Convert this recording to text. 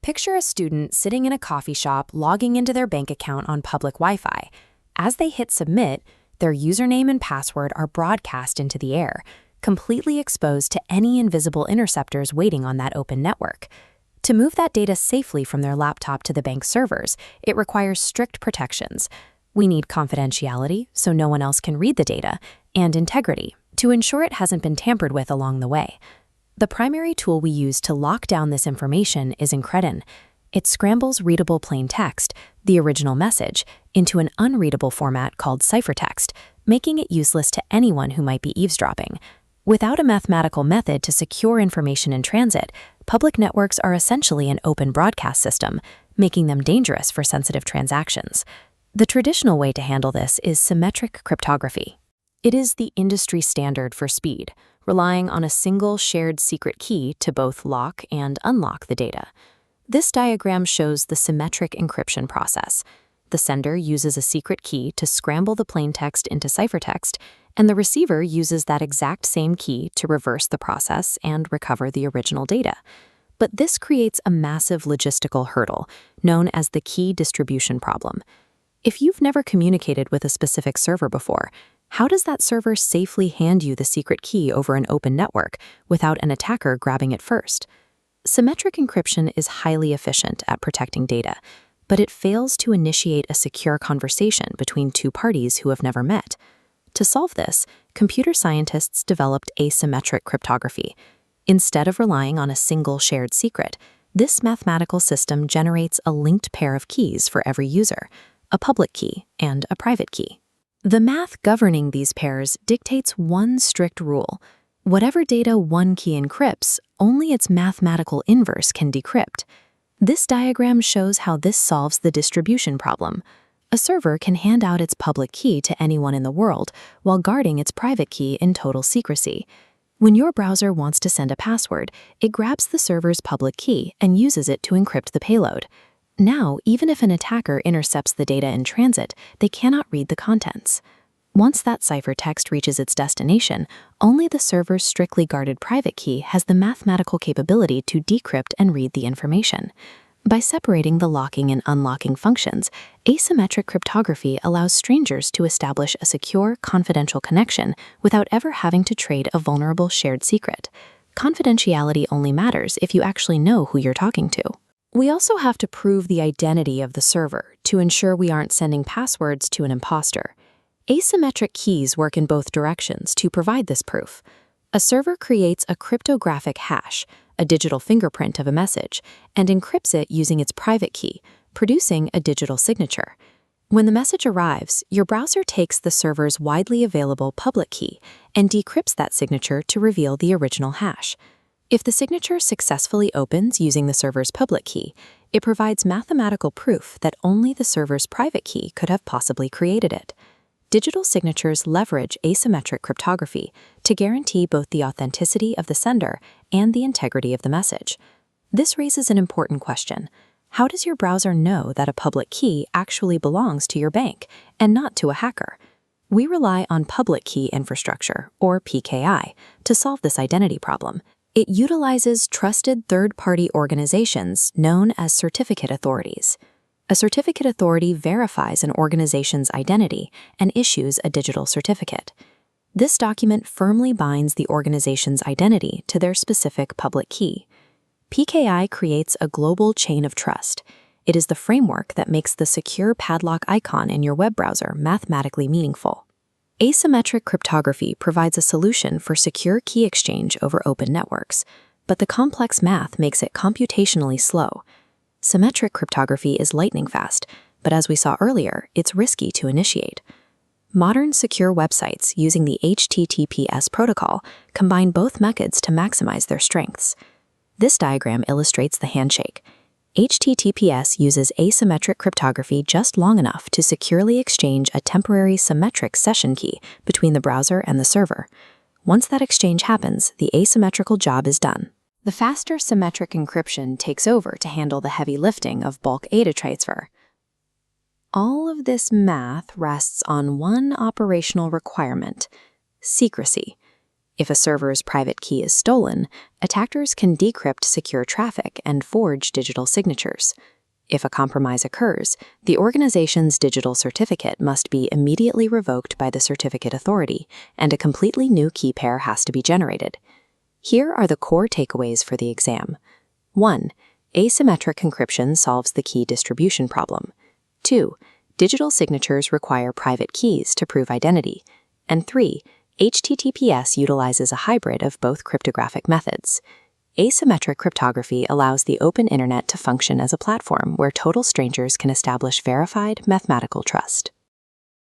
Picture a student sitting in a coffee shop logging into their bank account on public Wi-Fi. As they hit submit, their username and password are broadcast into the air, completely exposed to any invisible interceptors waiting on that open network. To move that data safely from their laptop to the bank's servers, it requires strict protections. We need confidentiality, so no one else can read the data, and integrity, to ensure it hasn't been tampered with along the way. The primary tool we use to lock down this information is Encrypting. It scrambles readable plain text, the original message, into an unreadable format called ciphertext, making it useless to anyone who might be eavesdropping. Without a mathematical method to secure information in transit, public networks are essentially an open broadcast system, making them dangerous for sensitive transactions. The traditional way to handle this is symmetric cryptography. It is the industry standard for speed, relying on a single shared secret key to both lock and unlock the data. This diagram shows the symmetric encryption process. The sender uses a secret key to scramble the plain text into ciphertext, and the receiver uses that exact same key to reverse the process and recover the original data. But this creates a massive logistical hurdle, known as the key distribution problem. If you've never communicated with a specific server before, how does that server safely hand you the secret key over an open network without an attacker grabbing it first? Symmetric encryption is highly efficient at protecting data, but it fails to initiate a secure conversation between two parties who have never met. To solve this, computer scientists developed asymmetric cryptography. Instead of relying on a single shared secret, this mathematical system generates a linked pair of keys for every user, a public key and a private key. The math governing these pairs dictates one strict rule. Whatever data one key encrypts, only its mathematical inverse can decrypt. This diagram shows how this solves the distribution problem. A server can hand out its public key to anyone in the world while guarding its private key in total secrecy. When your browser wants to send a password, it grabs the server's public key and uses it to encrypt the payload. Now, even if an attacker intercepts the data in transit, they cannot read the contents. Once that ciphertext reaches its destination, only the server's strictly guarded private key has the mathematical capability to decrypt and read the information. By separating the locking and unlocking functions, asymmetric cryptography allows strangers to establish a secure, confidential connection without ever having to trade a vulnerable shared secret. Confidentiality only matters if you actually know who you're talking to. We also have to prove the identity of the server to ensure we aren't sending passwords to an imposter. Asymmetric keys work in both directions to provide this proof. A server creates a cryptographic hash, a digital fingerprint of a message, and encrypts it using its private key, producing a digital signature. When the message arrives, your browser takes the server's widely available public key and decrypts that signature to reveal the original hash. If the signature successfully opens using the server's public key, it provides mathematical proof that only the server's private key could have possibly created it. Digital signatures leverage asymmetric cryptography to guarantee both the authenticity of the sender and the integrity of the message. This raises an important question. How does your browser know that a public key actually belongs to your bank and not to a hacker? We rely on public key infrastructure, or PKI, to solve this identity problem. It utilizes trusted third-party organizations known as certificate authorities. A certificate authority verifies an organization's identity and issues a digital certificate. This document firmly binds the organization's identity to their specific public key. PKI creates a global chain of trust. It is the framework that makes the secure padlock icon in your web browser mathematically meaningful. Asymmetric cryptography provides a solution for secure key exchange over open networks, but the complex math makes it computationally slow. Symmetric cryptography is lightning fast, but as we saw earlier, it's risky to initiate. Modern secure websites using the HTTPS protocol combine both methods to maximize their strengths. This diagram illustrates the handshake. HTTPS uses asymmetric cryptography just long enough to securely exchange a temporary symmetric session key between the browser and the server. Once that exchange happens, the asymmetrical job is done. The faster symmetric encryption takes over to handle the heavy lifting of bulk data transfer. All of this math rests on one operational requirement: secrecy. If a server's private key is stolen, attackers can decrypt secure traffic and forge digital signatures. If a compromise occurs, the organization's digital certificate must be immediately revoked by the certificate authority, and a completely new key pair has to be generated. Here are the core takeaways for the exam. 1. Asymmetric encryption solves the key distribution problem. 2. Digital signatures require private keys to prove identity. And 3. HTTPS utilizes a hybrid of both cryptographic methods. Asymmetric cryptography allows the open internet to function as a platform where total strangers can establish verified mathematical trust.